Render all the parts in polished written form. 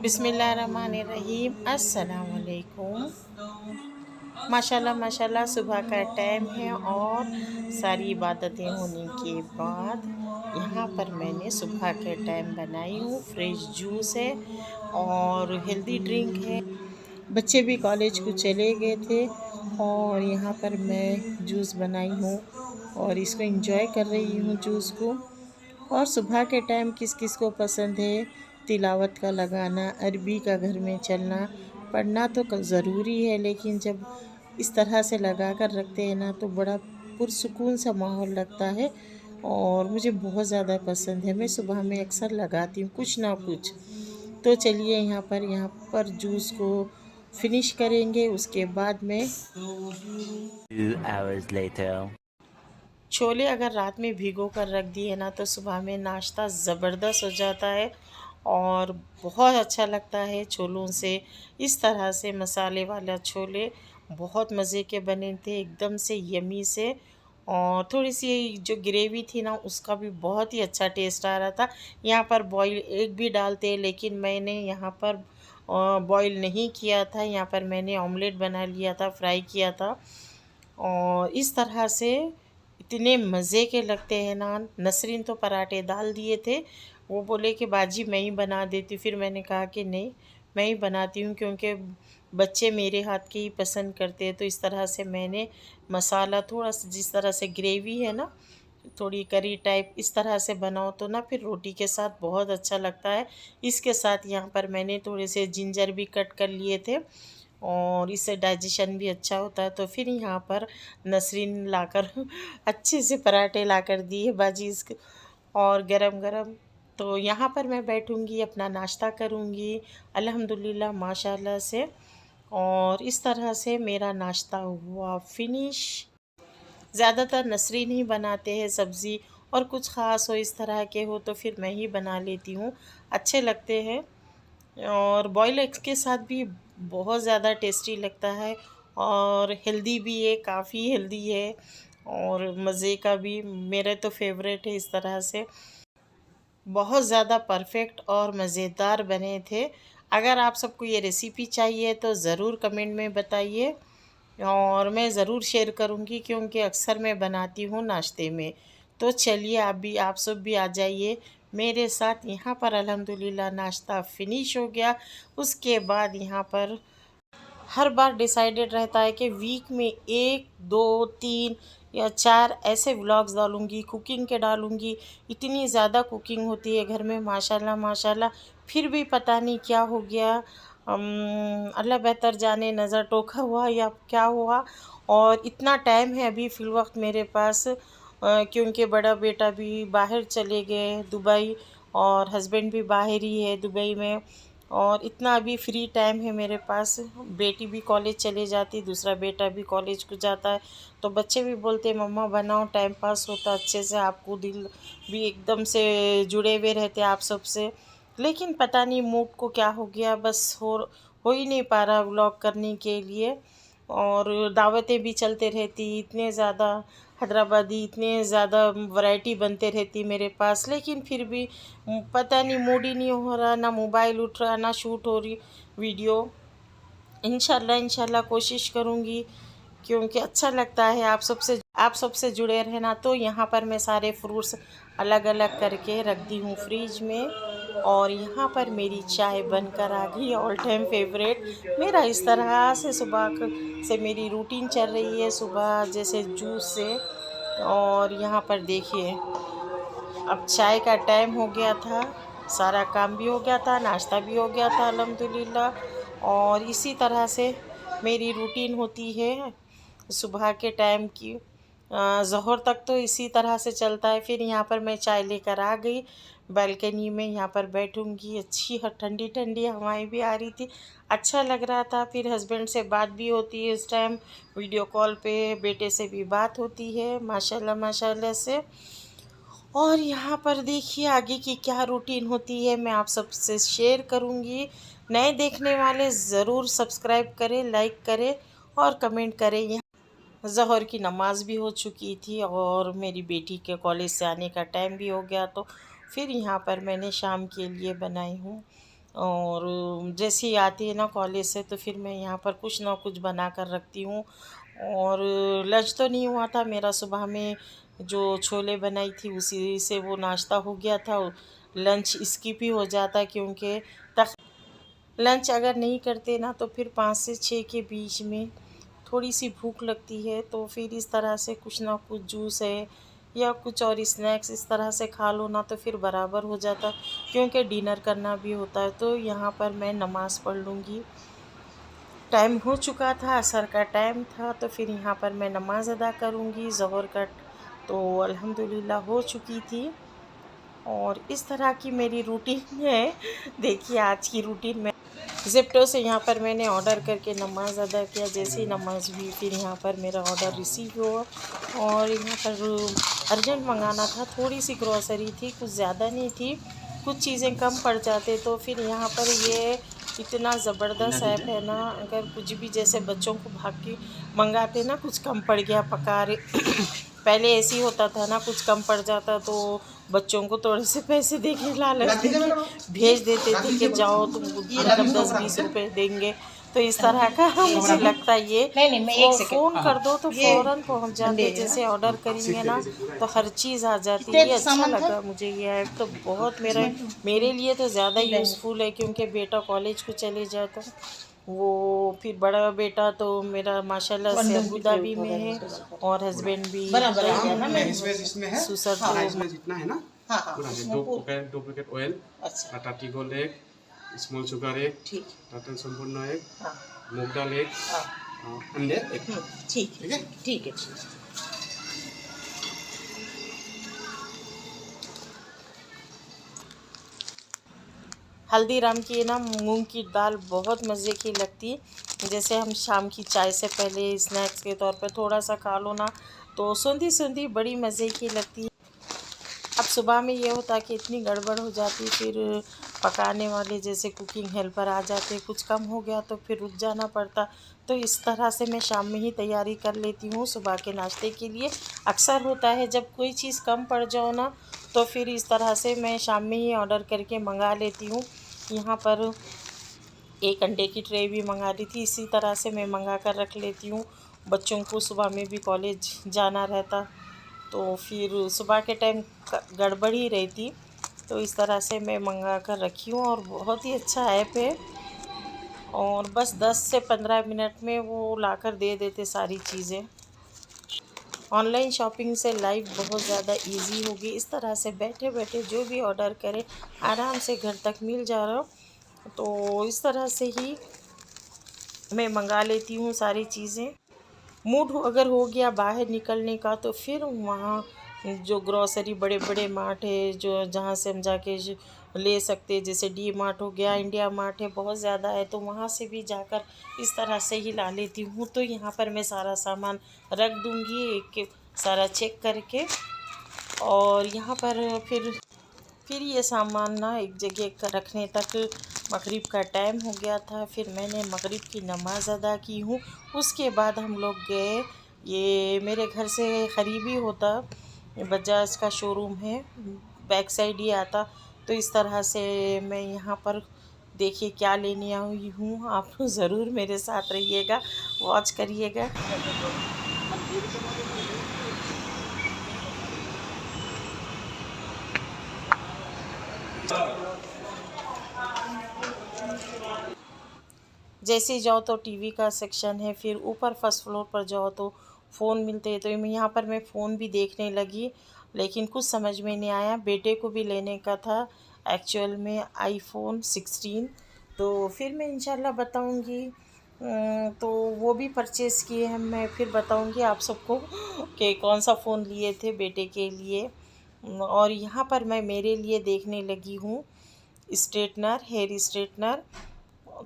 बिस्मिल्लाहिर्रहमानिर्रहीम। अस्सलाम वालेकुम। माशाल्लाह माशाल्लाह सुबह का टाइम है और सारी इबादतें होने के बाद यहाँ पर मैंने सुबह के टाइम बनाई हूँ। फ्रेश जूस है और हेल्दी ड्रिंक है। बच्चे भी कॉलेज को चले गए थे और यहाँ पर मैं जूस बनाई हूँ और इसको एंजॉय कर रही हूँ जूस को। और सुबह के टाइम किस किस को पसंद है तिलावत का लगाना, अरबी का घर में चलना। पढ़ना तो ज़रूरी है, लेकिन जब इस तरह से लगा कर रखते हैं ना तो बड़ा पुरसुकून सा माहौल लगता है और मुझे बहुत ज़्यादा पसंद है। मैं सुबह में अक्सर लगाती हूँ कुछ ना कुछ। तो चलिए यहाँ पर जूस को फिनिश करेंगे, उसके बाद में 2 hours later. छोले अगर रात में भिगो कर रख दिए ना तो सुबह में नाश्ता ज़बरदस्त हो जाता है और बहुत अच्छा लगता है छोलों से। इस तरह से मसाले वाला छोले बहुत मज़े के बने थे, एकदम से यमी से। और थोड़ी सी जो ग्रेवी थी ना उसका भी बहुत ही अच्छा टेस्ट आ रहा था। यहाँ पर बॉईल एग भी डालते हैं, लेकिन मैंने यहाँ पर बॉईल नहीं किया था। यहाँ पर मैंने ऑमलेट बना लिया था, फ्राई किया था। और इस तरह से इतने मज़े के लगते हैं नान। नसरीन तो पराठे डाल दिए थे, वो बोले कि बाजी मैं ही बना देती हूँ। फिर मैंने कहा कि नहीं, मैं ही बनाती हूँ, क्योंकि बच्चे मेरे हाथ के ही पसंद करते हैं। तो इस तरह से मैंने मसाला थोड़ा सा, जिस तरह से ग्रेवी है ना थोड़ी करी टाइप, इस तरह से बनाओ तो ना फिर रोटी के साथ बहुत अच्छा लगता है। इसके साथ यहाँ पर मैंने थोड़े से जिंजर भी कट कर लिए थे और इससे डाइजेशन भी अच्छा होता है। तो फिर यहाँ पर नसरीन लाकर अच्छे से पराठे लाकर दिए बाजी इसके, और गरम गरम। तो यहाँ पर मैं बैठूँगी, अपना नाश्ता करूँगी अल्हम्दुलिल्लाह माशाल्लाह से। और इस तरह से मेरा नाश्ता हुआ फिनिश। ज़्यादातर नसरीन ही बनाते हैं सब्ज़ी, और कुछ ख़ास हो इस तरह के हो तो फिर मैं ही बना लेती हूँ, अच्छे लगते हैं। और बॉयल एग्स के साथ भी बहुत ज़्यादा टेस्टी लगता है और हेल्दी भी है, काफ़ी हेल्दी है और मज़े का भी। मेरे तो फेवरेट है इस तरह से। बहुत ज़्यादा परफेक्ट और मज़ेदार बने थे। अगर आप सबको ये रेसिपी चाहिए तो ज़रूर कमेंट में बताइए और मैं ज़रूर शेयर करूँगी, क्योंकि अक्सर मैं बनाती हूँ नाश्ते में। तो चलिए आप सब भी आ जाइए मेरे साथ। यहाँ पर अल्हम्दुलिल्लाह नाश्ता फ़िनिश हो गया। उसके बाद यहाँ पर हर बार डिसाइडेड रहता है कि वीक में 1, 2, 3 या 4 ऐसे व्लॉग्स डालूँगी, कुकिंग के डालूँगी। इतनी ज़्यादा कुकिंग होती है घर में माशाल्लाह माशाल्लाह। फिर भी पता नहीं क्या हो गया, अल्लाह बेहतर जाने, नज़र टोका हुआ या क्या हुआ। और इतना टाइम है अभी फ़िलवक़्त मेरे पास, क्योंकि बड़ा बेटा भी बाहर चले गए दुबई और हस्बैंड भी बाहर ही है दुबई में। और इतना अभी फ्री टाइम है मेरे पास। बेटी भी कॉलेज चले जाती, दूसरा बेटा भी कॉलेज को जाता है। तो बच्चे भी बोलते मम्मा बनाओ, टाइम पास होता अच्छे से, आपको दिल भी एकदम से जुड़े हुए रहते आप सब से। लेकिन पता नहीं मूड को क्या हो गया, बस हो ही नहीं पा रहा व्लॉग करने के लिए। और दावतें भी चलते रहती, इतने ज़्यादा हैदराबादी, इतने ज़्यादा वैरायटी बनते रहती मेरे पास, लेकिन फिर भी पता नहीं मूड ही नहीं हो रहा, ना मोबाइल उठ रहा, ना शूट हो रही वीडियो। इंशाल्लाह इंशाल्लाह कोशिश करूँगी, क्योंकि अच्छा लगता है आप सबसे जुड़े रहना। तो यहाँ पर मैं सारे फ्रूट्स अलग अलग करके रख दी हूँ फ्रिज में। और यहाँ पर मेरी चाय बनकर आ गई, ऑल टाइम फेवरेट मेरा। इस तरह से से मेरी रूटीन चल रही है, सुबह जैसे जूस से। और यहाँ पर देखिए अब चाय का टाइम हो गया था, सारा काम भी हो गया था, नाश्ता भी हो गया था अल्हम्दुलिल्लाह। और इसी तरह से मेरी रूटीन होती है सुबह के टाइम की। ज़ोहर तक तो इसी तरह से चलता है। फिर यहाँ पर मैं चाय लेकर आ गई बालकनी में, यहाँ पर बैठूँगी। अच्छी ठंडी ठंडी हवाएं भी आ रही थी, अच्छा लग रहा था। फिर हस्बैंड से बात भी होती है इस टाइम, वीडियो कॉल पे बेटे से भी बात होती है माशाल्लाह माशाल्लाह से। और यहाँ पर देखिए आगे की क्या रूटीन होती है मैं आप सबसे शेयर करूँगी। नए देखने वाले ज़रूर सब्सक्राइब करें, लाइक करें और कमेंट करें। यहाँ ज़ोहर की नमाज़ भी हो चुकी थी और मेरी बेटी के कॉलेज से आने का टाइम भी हो गया। तो फिर यहाँ पर मैंने शाम के लिए बनाई हूँ और जैसे ही आती है ना कॉलेज से तो फिर मैं यहाँ पर कुछ ना कुछ बना कर रखती हूँ। और लंच तो नहीं हुआ था मेरा, सुबह में जो छोले बनाई थी उसी से वो नाश्ता हो गया था। लंच स्किप ही हो जाता क्योंकि तक लंच अगर नहीं करते ना तो फिर 5 से 6 के बीच में थोड़ी सी भूख लगती है, तो फिर इस तरह से कुछ ना कुछ जूस है या कुछ और स्नैक्स इस तरह से खा लो ना तो फिर बराबर हो जाता, क्योंकि डिनर करना भी होता है। तो यहाँ पर मैं नमाज़ पढ़ लूँगी। टाइम हो चुका था, असर का टाइम था, तो फिर यहाँ पर मैं नमाज़ अदा करूँगी ज़ोहर का। तो अल्हम्दुलिल्लाह हो चुकी थी। और इस तरह की मेरी रूटीन है। देखिए आज की रूटीन में ज़ेप्टो से यहाँ पर मैंने ऑर्डर करके नमाज़ अदा किया। जैसे ही नमाज़ हुई फिर यहाँ पर मेरा ऑर्डर रिसीव हुआ। और यहाँ पर अर्जेंट मंगाना था, थोड़ी सी ग्रॉसरी थी, कुछ ज़्यादा नहीं थी, कुछ चीज़ें कम पड़ जाते। तो फिर यहाँ पर ये इतना ज़बरदस्त ऐप है ना, अगर कुछ भी जैसे बच्चों को भाग के मंगाते ना, कुछ कम पड़ गया पका रहे पहले ऐसे ही होता था ना, कुछ कम पड़ जाता तो बच्चों को थोड़े से पैसे दे के लालच दे के भेज देते थे कि जाओ तुम, मतलब 10-20 रुपए देंगे। तो इस तरह का मुझे लगता है ये फ़ोन कर दो तो फ़ौरन पहुंच जाते। जैसे ऑर्डर करेंगे ना तो हर चीज़ आ जाती है। ये अच्छा लगा मुझे, ये ऐप तो बहुत मेरे लिए तो ज़्यादा यूज़फुल है, क्योंकि बेटा कॉलेज को चले जाता, वो फिर बड़ा बेटा तो मेरा माशाल्लाह से अबू धाबी में है और हस्बैंड भी सुसर। तो जितना है ना दो packet oil, Tata tea gold एक, स्मॉल शुगर एक, टाटा संपूर्ण एक, मूंग दाल एक, अंडे एक। ठीक है ठीक है। हल्दीराम की ना मूंग की दाल बहुत मज़े की लगती। जैसे हम शाम की चाय से पहले स्नैक्स के तौर पर थोड़ा सा खा लो ना तो सूंधी सूंधी बड़ी मज़े की लगती है। अब सुबह में ये होता कि इतनी गड़बड़ हो जाती, फिर पकाने वाले जैसे कुकिंग हेल्पर आ जाते, कुछ कम हो गया तो फिर रुक जाना पड़ता। तो इस तरह से मैं शाम में ही तैयारी कर लेती हूँ सुबह के नाश्ते के लिए। अक्सर होता है जब कोई चीज़ कम पड़ जाओ ना तो फिर इस तरह से मैं शाम में ही ऑर्डर करके मंगा लेती हूँ। यहाँ पर एक अंडे की ट्रे भी मंगा ली थी, इसी तरह से मैं मंगा कर रख लेती हूँ। बच्चों को सुबह में भी कॉलेज जाना रहता तो फिर सुबह के टाइम गड़बड़ ही रहती। तो इस तरह से मैं मंगा कर रखी हूँ और बहुत ही अच्छा ऐप है। और बस 10 से 15 मिनट में वो लाकर दे देते सारी चीज़ें। ऑनलाइन शॉपिंग से लाइफ बहुत ज़्यादा इजी होगी। इस तरह से बैठे बैठे जो भी ऑर्डर करें आराम से घर तक मिल जा रहा। तो इस तरह से ही मैं मंगा लेती हूँ सारी चीज़ें। मूड अगर हो गया बाहर निकलने का तो फिर वहाँ जो ग्रॉसरी बड़े बड़े मार्ट है जो जहाँ से हम जाके ले सकते हैं, जैसे डी मार्ट हो गया, इंडिया मार्ट है, बहुत ज़्यादा है, तो वहाँ से भी जाकर इस तरह से ही ला लेती हूँ। तो यहाँ पर मैं सारा सामान रख दूँगी एक एक सारा चेक करके। और यहाँ पर फिर ये सामान ना एक जगह रखने तक मगरिब का टाइम हो गया था। फिर मैंने मगरिब की नमाज़ अदा की हूँ। उसके बाद हम लोग गए, ये मेरे घर से करीबी होता, बजाज का शोरूम है, बैक साइड ही आता। तो इस तरह से मैं यहाँ पर देखिए क्या लेने आई हूँ। आप ज़रूर मेरे साथ रहिएगा, वॉच करिएगा। जैसे ही जाओ तो टीवी का सेक्शन है, फिर ऊपर फर्स्ट फ्लोर पर जाओ तो फ़ोन मिलते हैं। तो यहाँ पर मैं फ़ोन भी देखने लगी, लेकिन कुछ समझ में नहीं आया। बेटे को भी लेने का था एक्चुअल में आईफोन 16। तो फिर मैं इंशाल्लाह बताऊंगी। तो वो भी परचेज़ किए हैं, मैं फिर बताऊंगी आप सबको कि कौन सा फ़ोन लिए थे बेटे के लिए। और यहाँ पर मैं मेरे लिए देखने लगी हूँ स्ट्रेटनर, हेयर स्ट्रेटनर।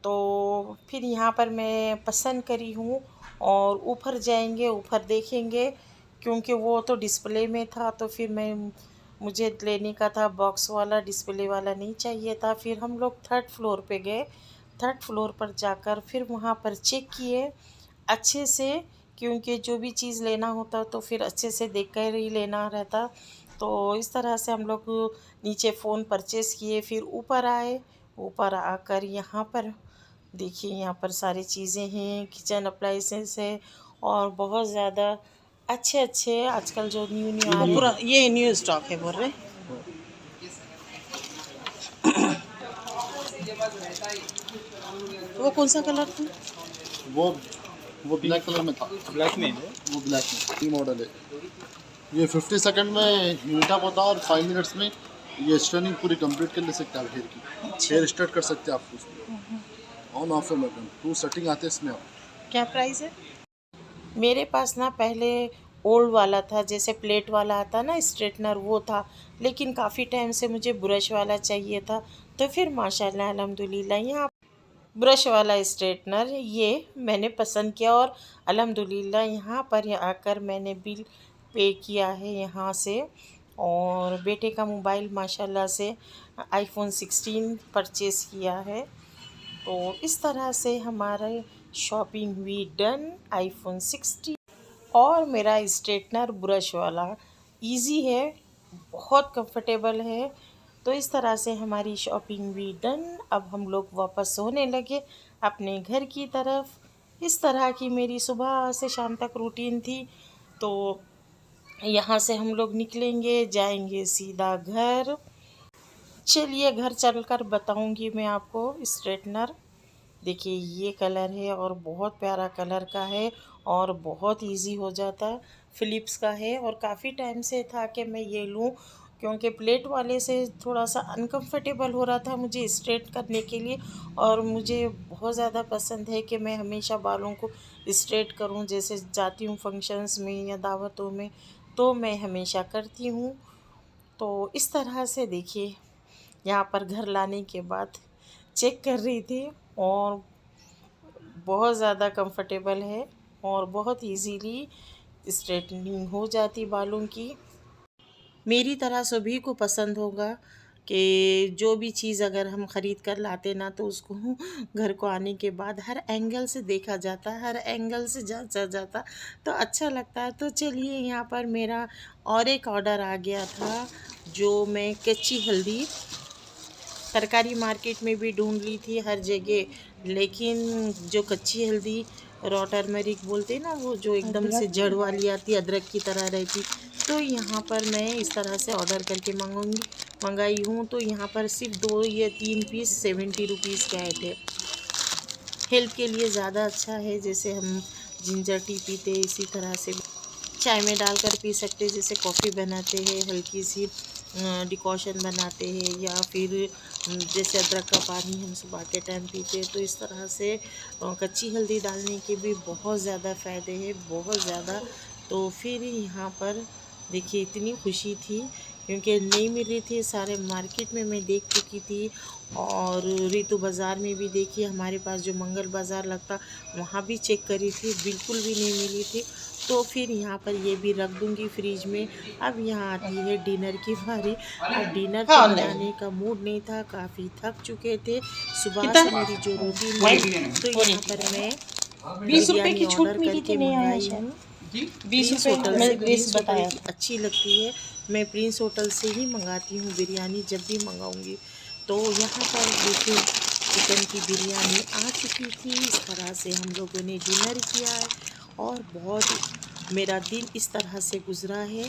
तो फिर यहाँ पर मैं पसंद करी हूँ और ऊपर जाएंगे, ऊपर देखेंगे, क्योंकि वो तो डिस्प्ले में था तो फिर मुझे लेने का था बॉक्स वाला, डिस्प्ले वाला नहीं चाहिए था। फिर हम लोग थर्ड फ्लोर पे गए। थर्ड फ्लोर पर जाकर फिर वहाँ पर चेक किए अच्छे से, क्योंकि जो भी चीज़ लेना होता तो फिर अच्छे से देख कर ही लेना रहता। तो इस तरह से हम लोग नीचे फ़ोन परचेज़ किए, फिर ऊपर आए। ऊपर आकर यहाँ पर देखिए, यहाँ पर सारी चीज़ें हैं, किचन अप्लाइंसेस है और बहुत ज़्यादा अच्छे अच्छे आजकल जो न्यू आ रहे पूरा हैं। ये न्यू स्टॉक है बोल रहे। वो कौन सा कलर था? वो ब्लैक कलर में था। ब्लैक में वो ब्लैक में मॉडल है। ये 50 सेकंड में हीट अप होता है और 5 मिनट्स में ये स्टर्निंग पूरी कंप्लीट कर ले सकते हैं आप हेयर की। हेयर स्टार्ट कर सकते हैं आप उसमें। ऑन ऑफ बटन 2 सेटिंग आते हैं इसमें। आप क्या प्राइस है? मेरे पास ना पहले ओल्ड वाला था, जैसे प्लेट वाला आता ना स्ट्रेटनर, वो था, लेकिन काफ़ी टाइम से मुझे ब्रश वाला चाहिए था। तो फिर माशाल्लाह अल्हम्दुलिल्लाह यहाँ ब्रश वाला स्ट्रेटनर ये मैंने पसंद किया और अल्हम्दुलिल्लाह यहाँ पर आकर मैंने बिल पे किया है यहाँ से। और बेटे का मोबाइल माशाल्लाह से आईफोन 16 परचेज़ किया है। तो इस तरह से हमारे शॉपिंग हुई डन आईफोन 16। और मेरा स्ट्रेटनर ब्रश वाला इजी है, बहुत कंफर्टेबल है। तो इस तरह से हमारी शॉपिंग भी डन। अब हम लोग वापस होने लगे अपने घर की तरफ। इस तरह की मेरी सुबह से शाम तक रूटीन थी। तो यहाँ से हम लोग निकलेंगे, जाएंगे सीधा घर। चलिए घर चलकर बताऊंगी मैं आपको। स्ट्रेटनर देखिए, ये कलर है और बहुत प्यारा कलर का है और बहुत इजी हो जाता है। फ़िलिप्स का है और काफ़ी टाइम से था कि मैं ये लूँ, क्योंकि प्लेट वाले से थोड़ा सा अनकंफर्टेबल हो रहा था मुझे स्ट्रेट करने के लिए। और मुझे बहुत ज़्यादा पसंद है कि मैं हमेशा बालों को स्ट्रेट करूँ, जैसे जाती हूँ फंक्शंस में या दावतों में, तो मैं हमेशा करती हूँ। तो इस तरह से देखिए, यहाँ पर घर लाने के बाद चेक कर रही थी और बहुत ज़्यादा कंफर्टेबल है और बहुत इजीली स्ट्रेटनिंग हो जाती बालों की। मेरी तरह सभी को पसंद होगा कि जो भी चीज़ अगर हम ख़रीद कर लाते ना, तो उसको घर को आने के बाद हर एंगल से देखा जाता, हर एंगल से जांचा जाता, तो अच्छा लगता है। तो चलिए, यहाँ पर मेरा और एक ऑर्डर आ गया था, जो मैं कच्ची हल्दी तरकारी मार्केट में भी ढूंढ ली थी हर जगह, लेकिन जो कच्ची हल्दी रॉ टर्मरिक बोलते हैं ना, वो जो एकदम से जड़ वाली आती, अदरक की तरह रहती, तो यहाँ पर मैं इस तरह से ऑर्डर करके मंगाई हूँ। तो यहाँ पर सिर्फ 2 या 3 पीस 70 रुपीज़ के आए थे। हेल्थ के लिए ज़्यादा अच्छा है, जैसे हम जिंजर टी पीते इसी तरह से चाय में डालकर पी सकते हैं, जैसे कॉफ़ी बनाते हैं, हल्की सी डिकॉशन बनाते हैं, या फिर जैसे अदरक का पानी हम सुबह के टाइम पीते हैं। तो इस तरह से कच्ची हल्दी डालने के भी बहुत ज़्यादा फ़ायदे हैं, बहुत ज़्यादा। तो फिर यहाँ पर देखिए, इतनी खुशी थी क्योंकि नहीं मिल रही थी, सारे मार्केट में मैं देख चुकी थी और रितु बाज़ार में भी देखी, हमारे पास जो मंगल बाज़ार लगता वहाँ भी चेक करी थी, बिल्कुल भी नहीं मिली थी। तो फिर यहाँ पर ये भी रख दूँगी फ्रिज में। अब यहाँ आती है डिनर की बारी। अब डिनर तो बनाने का मूड नहीं था, काफ़ी थक चुके थे सुबह से मेरी जो रूटीन है। तो यहाँ पर मैं 20 रुपए की बिरयानी छूट ऑर्डर मिली करके थी, नहीं आया मंगाई शायद। हूँ 20 होटल रुपए से। में प्रिंस होटल बताया की अच्छी लगती है, मैं प्रिंस होटल से ही मंगाती हूँ बिरयानी जब भी मंगाऊँगी। तो यहाँ पर देखिए, चिकन की बिरयानी आ चुकी थी। इस तरह से हम लोगों ने डिनर किया है और बहुत मेरा दिन इस तरह से गुज़रा है।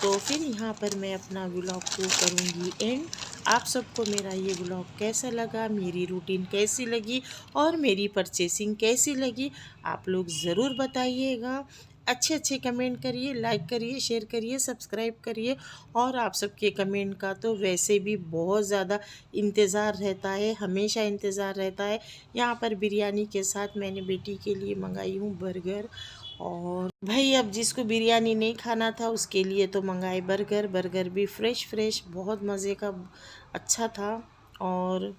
तो फिर यहाँ पर मैं अपना व्लॉग को करूँगी एंड। आप सबको मेरा ये व्लॉग कैसा लगा, मेरी रूटीन कैसी लगी और मेरी परचेसिंग कैसी लगी, आप लोग ज़रूर बताइएगा। अच्छे अच्छे कमेंट करिए, लाइक करिए, शेयर करिए, सब्सक्राइब करिए। और आप सबके कमेंट का तो वैसे भी बहुत ज़्यादा इंतज़ार रहता है, हमेशा इंतज़ार रहता है। यहाँ पर बिरयानी के साथ मैंने बेटी के लिए मंगाई हूँ बर्गर। और भाई, अब जिसको बिरयानी नहीं खाना था उसके लिए तो मंगाए बर्गर। बर्गर भी फ्रेश फ्रेश, बहुत मज़े का, अच्छा था। और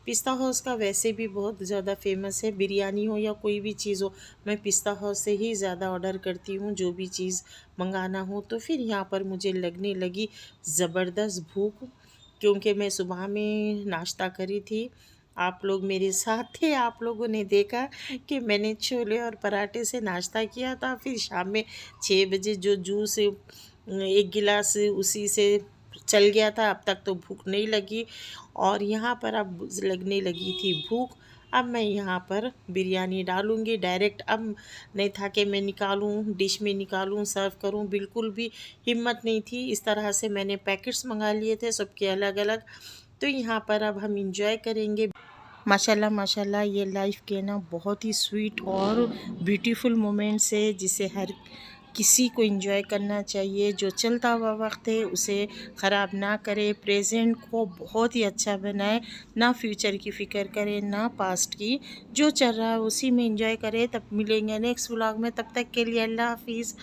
पिस्ता हाउस का वैसे भी बहुत ज़्यादा फेमस है, बिरयानी हो या कोई भी चीज़ हो, मैं पिस्ता हाउस से ही ज़्यादा ऑर्डर करती हूँ जो भी चीज़ मंगाना हो। तो फिर यहाँ पर मुझे लगने लगी ज़बरदस्त भूख, क्योंकि मैं सुबह में नाश्ता करी थी। आप लोग मेरे साथ थे, आप लोगों ने देखा कि मैंने छोले और पराठे से नाश्ता किया था। फिर शाम में 6 बजे जो जूस 1 गिलास उसी से चल गया था, अब तक तो भूख नहीं लगी और यहाँ पर अब लगने लगी थी भूख। अब मैं यहाँ पर बिरयानी डालूँगी डायरेक्ट। अब नहीं था कि मैं निकालूँ, डिश में निकालूँ, सर्व करूँ, बिल्कुल भी हिम्मत नहीं थी। इस तरह से मैंने पैकेट्स मंगा लिए थे सबके अलग अलग। तो यहाँ पर अब हम इंजॉय करेंगे। माशाल्लाह माशाल्लाह, ये लाइफ के ना बहुत ही स्वीट और ब्यूटीफुल मोमेंट्स है जिसे हर किसी को एंजॉय करना चाहिए। जो चलता हुआ वक्त है उसे ख़राब ना करे, प्रेजेंट को बहुत ही अच्छा बनाए, ना फ्यूचर की फ़िक्र करे ना पास्ट की। जो चल रहा है उसी में एंजॉय करे। तब मिलेंगे नेक्स्ट व्लॉग में, तब तक के लिए अल्लाह हाफिज़।